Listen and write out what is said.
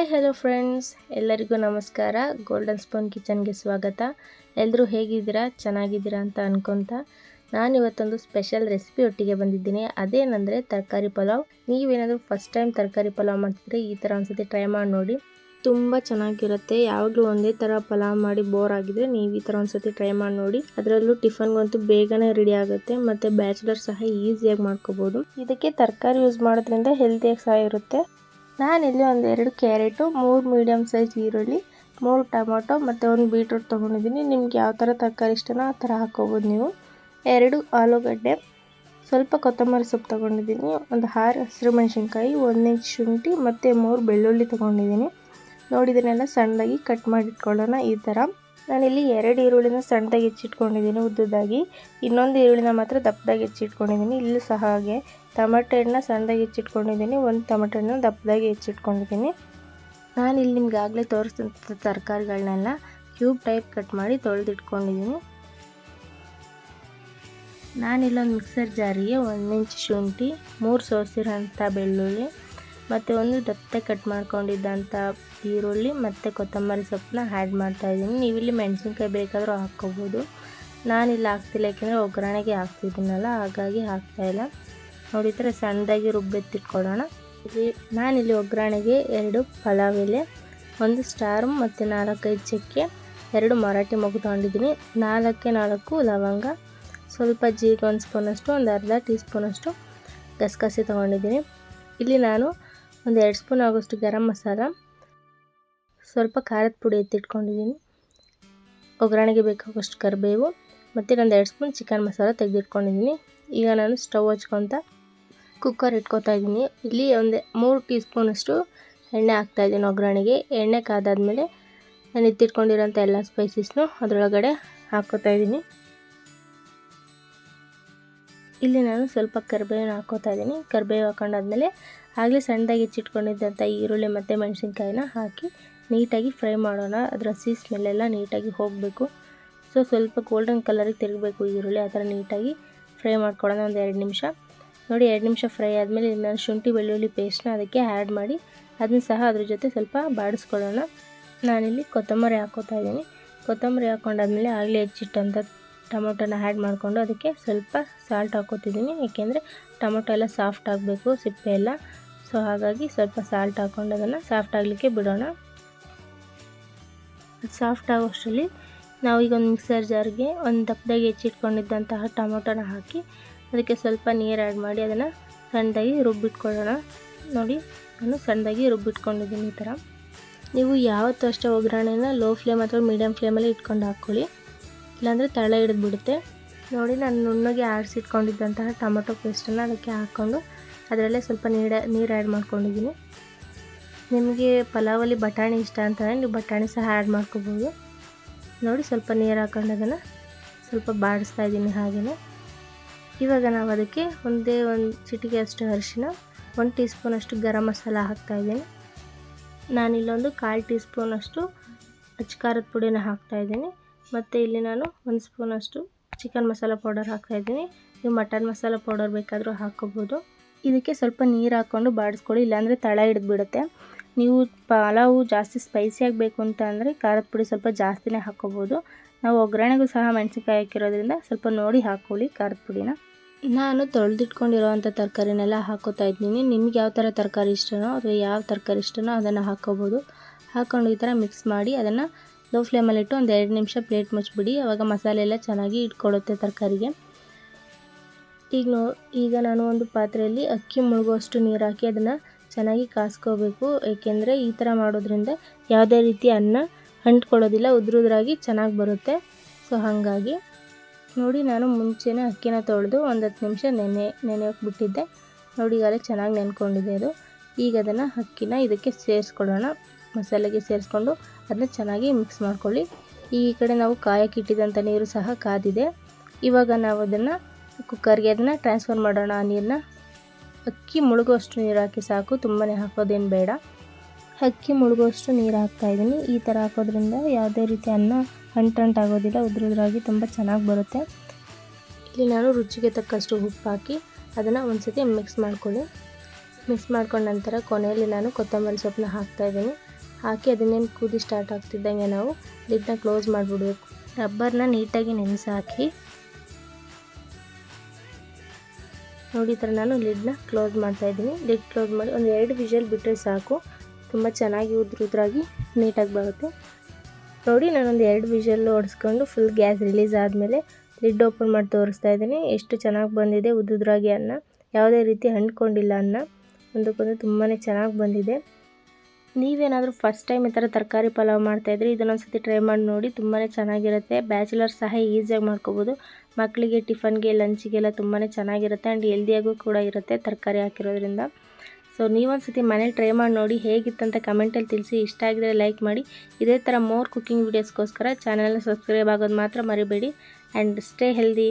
Hi hello friends, ಎಲ್ಲರಿಗೂ ನಮಸ್ಕಾರ. Golden spoon ಕಿಚನ್ಗೆ ಸ್ವಾಗತ. ಎಲ್ಲರೂ ಹೇಗಿದ್ದೀರಾ, ಚೆನ್ನಾಗಿದ್ದೀರಾ ಅಂತ ಅನ್ಕೊತ ನಾನಿವತ್ತೊಂದು ಸ್ಪೆಷಲ್ ರೆಸಿಪಿ ಒಟ್ಟಿಗೆ ಬಂದಿದ್ದೀನಿ. ಅದೇನೆಂದರೆ ತರಕಾರಿ ಪಲಾವ್. ನೀವೇನಾದರೂ ಫಸ್ಟ್ ಟೈಮ್ ತರಕಾರಿ ಪಲಾವ್ ಮಾಡ್ತಿದ್ರೆ ಈ ಥರ ಒಂದ್ಸತಿ ಟ್ರೈ ಮಾಡಿ ನೋಡಿ, ತುಂಬ ಚೆನ್ನಾಗಿರುತ್ತೆ. ಯಾವಾಗಲೂ ಒಂದೇ ಥರ ಪಲಾವ್ ಮಾಡಿ ಬೋರ್ ಆಗಿದ್ರೆ ನೀವು ಈ ಥರ ಒಂದ್ಸತಿ ಟ್ರೈ ಮಾಡಿ ನೋಡಿ. ಅದರಲ್ಲೂ ಟಿಫನ್ಗಂತೂ ಬೇಗನೆ ರೆಡಿ ಆಗುತ್ತೆ ಮತ್ತು ಬ್ಯಾಚುಲರ್ ಸಹ ಈಸಿಯಾಗಿ ಮಾಡ್ಕೋಬೋದು. ಇದಕ್ಕೆ ತರಕಾರಿ ಯೂಸ್ ಮಾಡೋದ್ರಿಂದ ಹೆಲ್ತಿಯಾಗಿ ಸಹ ಇರುತ್ತೆ. ನಾನಿಲ್ಲಿ ಒಂದು 2 ಕ್ಯಾರೆಟು, 3 ಮೀಡಿಯಮ್ ಸೈಜ್ ಈರುಳ್ಳಿ, 3 ಟೊಮೊಟೊ ಮತ್ತು 1 ಬೀಟ್ರೂಟ್ ತೊಗೊಂಡಿದ್ದೀನಿ. ನಿಮ್ಗೆ ಯಾವ ಥರ ತರಕಾರಿ ಇಷ್ಟನೋ ಆ ಥರ ಹಾಕ್ಕೋಬೋದು ನೀವು. 2 ಆಲೂಗಡ್ಡೆ, ಸ್ವಲ್ಪ ಕೊತ್ತಂಬರಿ ಸೊಪ್ಪು ತೊಗೊಂಡಿದ್ದೀನಿ, ಒಂದು 6 ಹಸಿರು ಮೆಣಸಿನ್ಕಾಯಿ, 1 ಇಂಚ್ ಶುಂಠಿ ಮತ್ತು 3 ಬೆಳ್ಳುಳ್ಳಿ ತೊಗೊಂಡಿದ್ದೀನಿ. ನೋಡಿ, ಇದನ್ನೆಲ್ಲ ಸಣ್ಣದಾಗಿ ಕಟ್ ಮಾಡಿಟ್ಕೊಳ್ಳೋಣ. ಈ ಥರ ನಾನಿಲ್ಲಿ 2 ಈರುಳ್ಳಿನ ಸಣ್ಣದಾಗಿ ಹೆಚ್ಚಿಟ್ಕೊಂಡಿದ್ದೀನಿ ಉದ್ದದಾಗಿ, ಇನ್ನೊಂದು ಈರುಳ್ಳಿನ ಮಾತ್ರ ದಪ್ಪದಾಗಿ ಹೆಚ್ಚಿಟ್ಕೊಂಡಿದ್ದೀನಿ. ಇಲ್ಲಿ ಸಹ ಹಾಗೆ ಟೊಮೆಟೊ ಹಣ್ಣನ್ನ ಸಣ್ಣದಾಗಿ ಹೆಚ್ಚಿಟ್ಕೊಂಡಿದ್ದೀನಿ, 1 ಟೊಮೆಟೊ ಹಣ್ಣು ದಪ್ಪದಾಗಿ ಹೆಚ್ಚಿಟ್ಕೊಂಡಿದ್ದೀನಿ. ನಾನಿಲ್ಲಿ ನಿಮ್ಗೆ ಆಗಲೇ ತೋರಿಸಿದಂಥ ತರಕಾರಿಗಳನ್ನೆಲ್ಲ ಕ್ಯೂಬ್ ಟೈಪ್ ಕಟ್ ಮಾಡಿ ತೊಳೆದಿಟ್ಕೊಂಡಿದ್ದೀನಿ. ನಾನಿಲ್ಲೊಂದು ಮಿಕ್ಸರ್ ಜಾರಿಗೆ 1 ಇಂಚ್ ಶುಂಠಿ, 3 ಸೋಸಿರೋಂಥ ಬೆಳ್ಳುಳ್ಳಿ ಮತ್ತು 1 ದಪ್ಪದಾಗಿ ಕಟ್ ಮಾಡ್ಕೊಂಡಿದ್ದಂಥ ಈರುಳ್ಳಿ ಮತ್ತು ಕೊತ್ತಂಬರಿ ಸೊಪ್ಪನ್ನ ಆ್ಯಡ್ ಮಾಡ್ತಾಯಿದ್ದೀನಿ. ನೀವಿಲ್ಲಿ ಮೆಣಸಿನ್ಕಾಯಿ ಬೇಕಾದರೂ ಹಾಕ್ಕೋಬೋದು. ನಾನಿಲ್ಲಿ ಹಾಕ್ತಿಲ್ಲ, ಯಾಕೆಂದರೆ ಒಗ್ಗರಣೆಗೆ ಹಾಕ್ತಿದ್ದೀನಲ್ಲ, ಹಾಗಾಗಿ ಹಾಕ್ತಾಯಿಲ್ಲ. ನೋಡಿ, ಈ ಥರ ಸಣ್ಣದಾಗಿ ರುಬ್ಬೆತ್ತಿಟ್ಕೊಳ್ಳೋಣ. ನಾನಿಲ್ಲಿ ಒಗ್ಗರಣೆಗೆ 2 ಪಲಾವ್ ಎಲೆ, 1 ಸ್ಟಾರ್ ಮತ್ತು 4-5 ಚಕ್ಕೆ, 2 ಮರಾಠಿ ಮೊಗ್ಗು ತೊಗೊಂಡಿದ್ದೀನಿ, 4 ಲವಂಗ, ಸ್ವಲ್ಪ ಜೀರಿಗೆ 1 ಸ್ಪೂನಷ್ಟು, ಒಂದು ಅರ್ಧ ಟೀ ಸ್ಪೂನಷ್ಟು ಗಸಗಸೆ ತೊಗೊಂಡಿದ್ದೀನಿ. ಇಲ್ಲಿ ನಾನು ಒಂದು 2 ಸ್ಪೂನ್ ಆಗೋಷ್ಟು ಗರಂ ಮಸಾಲ, ಸ್ವಲ್ಪ ಖಾರದ ಪುಡಿ ಎತ್ತಿಟ್ಕೊಂಡಿದ್ದೀನಿ, ಒಗ್ಗರಣೆಗೆ ಬೇಕಾಗೋಷ್ಟು ಕರಿಬೇವು ಮತ್ತು ಒಂದು 2 ಸ್ಪೂನ್ ಚಿಕನ್ ಮಸಾಲ ತೆಗೆದಿಟ್ಕೊಂಡಿದ್ದೀನಿ. ಈಗ ನಾನು ಸ್ಟವ್ ಹಚ್ಕೊತ ಕುಕ್ಕರ್ ಇಟ್ಕೊತಾ ಇದ್ದೀನಿ. ಇಲ್ಲಿ ಒಂದು 3 ಟೀ ಸ್ಪೂನಷ್ಟು ಎಣ್ಣೆ ಹಾಕ್ತಾಯಿದ್ದೀನಿ ಒಗ್ಗರಣೆಗೆ. ಎಣ್ಣೆ ಕಾದಾದ್ಮೇಲೆ ನಾನು ಎತ್ತಿಟ್ಕೊಂಡಿರೋಂಥ ಎಲ್ಲ ಸ್ಪೈಸಸ್ನು ಅದರೊಳಗಡೆ ಹಾಕ್ಕೋತಾ ಇದ್ದೀನಿ. ಇಲ್ಲಿ ನಾನು ಸ್ವಲ್ಪ ಕರಿಬೇವನ್ನ ಹಾಕ್ಕೋತಾ ಇದ್ದೀನಿ. ಕರಿಬೇವು ಹಾಕೊಂಡಾದ್ಮೇಲೆ ಆಗಲೇ ಸಣ್ಣದಾಗಿ ಹೆಚ್ಚಿಟ್ಕೊಂಡಿದ್ದಂಥ ಈರುಳ್ಳಿ ಮತ್ತು ಮೆಣಸಿನ್ಕಾಯಿನ ಹಾಕಿ ನೀಟಾಗಿ ಫ್ರೈ ಮಾಡೋಣ. ಅದರ ಹಸಿ ಸ್ಮೆಲ್ಲೆಲ್ಲ ನೀಟಾಗಿ ಹೋಗಬೇಕು. ಸ್ವಲ್ಪ ಗೋಲ್ಡನ್ ಕಲರಿಗೆ ತಿರುಗಬೇಕು ಈರುಳ್ಳಿ, ಆ ಥರ ನೀಟಾಗಿ ಫ್ರೈ ಮಾಡ್ಕೊಳ್ಳೋಣ ಒಂದು 2 ನಿಮಿಷ. ನೋಡಿ, 2 ನಿಮಿಷ ಫ್ರೈ ಆದಮೇಲೆ ನಾನು ಶುಂಠಿ ಬೆಳ್ಳುಳ್ಳಿ ಪೇಸ್ಟ್ನ ಅದಕ್ಕೆ ಆ್ಯಡ್ ಮಾಡಿ ಅದನ್ನು ಸಹ ಅದ್ರ ಜೊತೆ ಸ್ವಲ್ಪ ಬಾಡಿಸ್ಕೊಳ್ಳೋಣ. ನಾನಿಲ್ಲಿ ಕೊತ್ತಂಬರಿ ಹಾಕ್ಕೋತಾ ಇದ್ದೀನಿ. ಕೊತ್ತಂಬರಿ ಹಾಕ್ಕೊಂಡಾದ್ಮೇಲೆ ಆಗಲೇ ಹೆಚ್ಚಿಟ್ಟಂಥ ಟೊಮೊಟೊನ ಆ್ಯಡ್ ಮಾಡಿಕೊಂಡು ಅದಕ್ಕೆ ಸ್ವಲ್ಪ ಸಾಲ್ಟ್ ಹಾಕ್ಕೋತಿದ್ದೀನಿ, ಏಕೆಂದರೆ ಟೊಮೊಟೊ ಎಲ್ಲ ಸಾಫ್ಟ್ ಆಗಬೇಕು, ಸಿಪ್ಪೆ ಎಲ್ಲ. ಹಾಗಾಗಿ ಸ್ವಲ್ಪ ಸಾಲ್ಟ್ ಹಾಕ್ಕೊಂಡು ಅದನ್ನು ಸಾಫ್ಟ್ ಆಗಲಿಕ್ಕೆ ಬಿಡೋಣ. ಸಾಫ್ಟ್ ಆಗೋಷ್ಟರಲ್ಲಿ ನಾವು ಈಗ ಒಂದು ಮಿಕ್ಸರ್ ಜಾರ್ಗೆ ಒಂದು ದಪ್ಪದಾಗಿ ಹೆಚ್ಚಿಟ್ಕೊಂಡಿದ್ದಂತಹ ಟೊಮೊಟೊನ ಹಾಕಿ ಅದಕ್ಕೆ ಸ್ವಲ್ಪ ನೀರು ಆ್ಯಡ್ ಮಾಡಿ ಅದನ್ನು ಸಣ್ಣದಾಗಿ ರುಬ್ಬಿಟ್ಕೊಳ್ಳೋಣ. ನೋಡಿ, ನಾನು ಸಣ್ಣದಾಗಿ ರುಬ್ಬಿಟ್ಕೊಂಡಿದ್ದೀನಿ. ಈ ಥರ ನೀವು ಯಾವತ್ತೂ ಅಷ್ಟೇ ಒಗ್ಗರಣೆನ ಲೋ ಫ್ಲೇಮ್ ಅಥವಾ ಮೀಡಿಯಮ್ ಫ್ಲೇಮಲ್ಲಿ ಇಟ್ಕೊಂಡು ಹಾಕ್ಕೊಳ್ಳಿ, ಇಲ್ಲಾಂದರೆ ತಳ ಹಿಡಿದ್ಬಿಡುತ್ತೆ. ನೋಡಿ, ನಾನು ನುಣ್ಣಗೆ ಆಡಿಸಿಟ್ಕೊಂಡಿದ್ದಂತಹ ಟೊಮೊಟೊ ಪೇಸ್ಟನ್ನು ಅದಕ್ಕೆ ಹಾಕ್ಕೊಂಡು ಅದರಲ್ಲೇ ಸ್ವಲ್ಪ ನೀರು ಆ್ಯಡ್ ಮಾಡ್ಕೊಂಡಿದ್ದೀನಿ. ನಿಮಗೆ ಪಲಾವಲ್ಲಿ ಬಟಾಣಿ ಇಷ್ಟ ಅಂತಂದರೆ ನೀವು ಬಟಾಣಿ ಸಹ ಆ್ಯಡ್ ಮಾಡ್ಕೋಬೋದು. ನೋಡಿ, ಸ್ವಲ್ಪ ನೀರು ಹಾಕೊಂಡು ಅದನ್ನು ಸ್ವಲ್ಪ ಬಾಡಿಸ್ತಾ ಇದ್ದೀನಿ. ಹಾಗೆಯೇ ಇವಾಗ ನಾವು ಅದಕ್ಕೆ ಒಂದು ಚಿಟಿಕೆ ಅಷ್ಟು ಅರಿಶಿನ, 1 ಟೀ ಸ್ಪೂನಷ್ಟು ಗರಂ ಮಸಾಲ ಹಾಕ್ತಾಯಿದ್ದೀನಿ. ನಾನಿಲ್ಲೊಂದು 1/4 ಟೀ ಸ್ಪೂನಷ್ಟು ಅಚ್ಚ ಖಾರದ ಪುಡಿನ ಹಾಕ್ತಾಯಿದ್ದೀನಿ ಮತ್ತು ಇಲ್ಲಿ ನಾನು 1 ಸ್ಪೂನಷ್ಟು ಚಿಕನ್ ಮಸಾಲ ಪೌಡರ್ ಹಾಕ್ತಾಯಿದ್ದೀನಿ. ನೀವು ಮಟನ್ ಮಸಾಲ ಪೌಡರ್ ಬೇಕಾದರೂ ಹಾಕ್ಕೋಬೋದು. ಇದಕ್ಕೆ ಸ್ವಲ್ಪ ನೀರು ಹಾಕ್ಕೊಂಡು ಬಾಡಿಸ್ಕೊಳ್ಳಿ, ಇಲ್ಲಾಂದರೆ ತಳ ಹಿಡಿದ್ಬಿಡುತ್ತೆ. ನೀವು ಪಲಾವು ಜಾಸ್ತಿ ಸ್ಪೈಸಿಯಾಗಿ ಬೇಕು ಅಂತ ಅಂದರೆ ಖಾರದ ಪುಡಿ ಸ್ವಲ್ಪ ಜಾಸ್ತಿನೇ ಹಾಕ್ಕೋಬೋದು. ನಾವು ಒಗ್ಗರಣೆಗೂ ಸಹ ಮೆಣಸಿನ್ಕಾಯಿ ಹಾಕಿರೋದ್ರಿಂದ ಸ್ವಲ್ಪ ನೋಡಿ ಹಾಕ್ಕೊಳ್ಳಿ ಖಾರದ ಪುಡಿನ. ನಾನು ತೊಳೆದಿಟ್ಕೊಂಡಿರೋವಂಥ ತರಕಾರಿನೆಲ್ಲ ಹಾಕ್ಕೋತಾ ಇದ್ದೀನಿ. ನಿಮ್ಗೆ ಯಾವ ಥರ ತರಕಾರಿ ಇಷ್ಟನೋ ಅಥವಾ ಯಾವ ತರಕಾರಿ ಇಷ್ಟನೋ ಅದನ್ನು ಹಾಕ್ಕೋಬೋದು. ಹಾಕ್ಕೊಂಡು ಈ ಥರ ಮಿಕ್ಸ್ ಮಾಡಿ ಅದನ್ನು ಲೋ ಫ್ಲೇಮಲ್ಲಿಟ್ಟು ಒಂದು 2 ನಿಮಿಷ ಪ್ಲೇಟ್ ಮುಚ್ಚಿಬಿಡಿ. ಆವಾಗ ಮಸಾಲೆ ಎಲ್ಲ ಚೆನ್ನಾಗಿ ಇಟ್ಕೊಳ್ಳುತ್ತೆ ತರಕಾರಿಗೆ. ಈಗ ನಾನು ಒಂದು ಪಾತ್ರೆಯಲ್ಲಿ ಅಕ್ಕಿ ಮುಳುಗುವಷ್ಟು ನೀರು ಹಾಕಿ ಅದನ್ನು ಚೆನ್ನಾಗಿ ಕಾಸ್ಕೋಬೇಕು, ಏಕೆಂದರೆ ಈ ಥರ ಮಾಡೋದ್ರಿಂದ ಯಾವುದೇ ರೀತಿ ಅನ್ನ ಅಂಟ್ಕೊಳ್ಳೋದಿಲ್ಲ, ಉದುರಾಗಿ ಚೆನ್ನಾಗಿ ಬರುತ್ತೆ. ಹಾಗಾಗಿ ನೋಡಿ, ನಾನು ಮುಂಚೆನೇ ಅಕ್ಕಿನ ತೊಳೆದು ಒಂದು 10 ನಿಮಿಷ ನೆನೆಯೋಕೆ ಬಿಟ್ಟಿದ್ದೆ. ನೋಡಿ, ಈಗಾಗಲೇ ಚೆನ್ನಾಗಿ ನೆನ್ಕೊಂಡಿದೆ ಅದು. ಈಗ ಅದನ್ನು ಅಕ್ಕಿನ ಇದಕ್ಕೆ ಸೇರಿಸ್ಕೊಳ್ಳೋಣ. ಮಸಾಲೆಗೆ ಸೇರಿಸ್ಕೊಂಡು ಅದನ್ನ ಚೆನ್ನಾಗಿ ಮಿಕ್ಸ್ ಮಾಡ್ಕೊಳ್ಳಿ. ಈ ಕಡೆ ನಾವು ಕಾಯಕ್ಕೆ ಇಟ್ಟಿದ್ದಂಥ ನೀರು ಸಹ ಕಾದಿದೆ. ಇವಾಗ ನಾವು ಅದನ್ನು ಕುಕ್ಕರ್ಗೆ ಅದನ್ನು ಟ್ರಾನ್ಸ್ಫರ್ ಮಾಡೋಣ. ಆ ನೀರನ್ನ ಅಕ್ಕಿ ಮುಳುಗುವಷ್ಟು ನೀರು ಹಾಕಿ ಸಾಕು, ತುಂಬಾ ಹಾಕೋದೇನು ಬೇಡ. ಅಕ್ಕಿ ಮುಳುಗುವಷ್ಟು ನೀರು ಹಾಕ್ತಾಯಿದ್ದೀನಿ. ಈ ಥರ ಹಾಕೋದ್ರಿಂದ ಯಾವುದೇ ರೀತಿ ಅನ್ನ ಅಂಟಾಗೋದಿಲ್ಲ, ಉದುರಾಗಿ ತುಂಬ ಚೆನ್ನಾಗಿ ಬರುತ್ತೆ. ಇಲ್ಲಿ ನಾನು ರುಚಿಗೆ ತಕ್ಕಷ್ಟು ಉಪ್ಪು ಹಾಕಿ ಅದನ್ನು ಒಂದು ಸತಿ ಮಿಕ್ಸ್ ಮಾಡ್ಕೊಳ್ಳಿ. ಮಿಕ್ಸ್ ಮಾಡ್ಕೊಂಡ ನಂತರ ಕೊನೆಯಲ್ಲಿ ನಾನು ಕೊತ್ತಂಬರಿ ಸೊಪ್ಪನ್ನ ಹಾಕ್ತಾಯಿದ್ದೀನಿ. ಹಾಕಿ ಅದನ್ನೇನು ಕುದಿ ಸ್ಟಾರ್ಟ್ ಆಗ್ತಿದ್ದಂಗೆ ನಾವು ಲಿಡ್ನ ಕ್ಲೋಸ್ ಮಾಡಿಬಿಡ್ಬೇಕು. ರಬ್ಬರ್ನ ನೀಟಾಗಿ ನೆನೆಸಿ ಹಾಕಿ ನೋಡಿ ಈ ಥರ ನಾನು ಲಿಡ್ನ ಕ್ಲೋಸ್ ಮಾಡ್ತಾಯಿದ್ದೀನಿ. ಲಿಡ್ ಕ್ಲೋಸ್ ಮಾಡಿ ಒಂದು 2 ವಿಷಲ್ ಬಿಟ್ಟರೆ ಸಾಕು, ತುಂಬ ಚೆನ್ನಾಗಿ ಉದ್ರಾಗಿ ನೀಟಾಗಿ ಬರುತ್ತೆ. ನೋಡಿ ನಾನೊಂದು 2 ವಿಷಲ್ ಹೊಡೆಸ್ಕೊಂಡು ಫುಲ್ ಗ್ಯಾಸ್ ರಿಲೀಸ್ ಆದಮೇಲೆ ಲಿಡ್ ಓಪನ್ ಮಾಡಿ ತೋರಿಸ್ತಾ ಇದ್ದೀನಿ. ಎಷ್ಟು ಚೆನ್ನಾಗಿ ಬಂದಿದೆ ಉದ್ರಾಗಿ ಅನ್ನ, ಯಾವುದೇ ರೀತಿ ಅಂಟ್ಕೊಂಡಿಲ್ಲ ಅನ್ನ, ಒಂದಕ್ಕೊಂದು ತುಂಬಾ ಚೆನ್ನಾಗಿ ಬಂದಿದೆ. ನೀವೇನಾದರೂ ಫಸ್ಟ್ ಟೈಮ್ ಈ ಥರ ತರಕಾರಿ ಪಲಾವ್ ಮಾಡ್ತಾಯಿದ್ರೆ ಇದನ್ನೊಂದು ಸತಿ ಟ್ರೈ ಮಾಡಿ ನೋಡಿ, ತುಂಬಾ ಚೆನ್ನಾಗಿರುತ್ತೆ. ಬ್ಯಾಚುಲರ್ಸ್ ಸಹ ಈಸಿಯಾಗಿ ಮಾಡ್ಕೋಬೋದು. ಮಕ್ಕಳಿಗೆ ಟಿಫನ್ಗೆ ಲಂಚಿಗೆಲ್ಲ ತುಂಬಾ ಚೆನ್ನಾಗಿರುತ್ತೆ ಆ್ಯಂಡ್ ಹೆಲ್ದಿಯಾಗೂ ಕೂಡ ಇರುತ್ತೆ ತರಕಾರಿ ಹಾಕಿರೋದ್ರಿಂದ. ಸೊ ನೀವೊಂದು ಸತಿ ಮನೇಲಿ ಟ್ರೈ ಮಾಡಿ ನೋಡಿ, ಹೇಗಿತ್ತಂತ ಕಮೆಂಟಲ್ಲಿ ತಿಳಿಸಿ. ಇಷ್ಟ ಆಗಿದ್ರೆ ಲೈಕ್ ಮಾಡಿ. ಇದೇ ಥರ ಮೋರ್ ಕುಕ್ಕಿಂಗ್ ವೀಡಿಯೋಸ್ಗೋಸ್ಕರ ಚಾನಲ್ನ ಸಬ್ಸ್ಕ್ರೈಬ್ ಆಗೋದು ಮಾತ್ರ ಮರಿಬೇಡಿ. And stay healthy.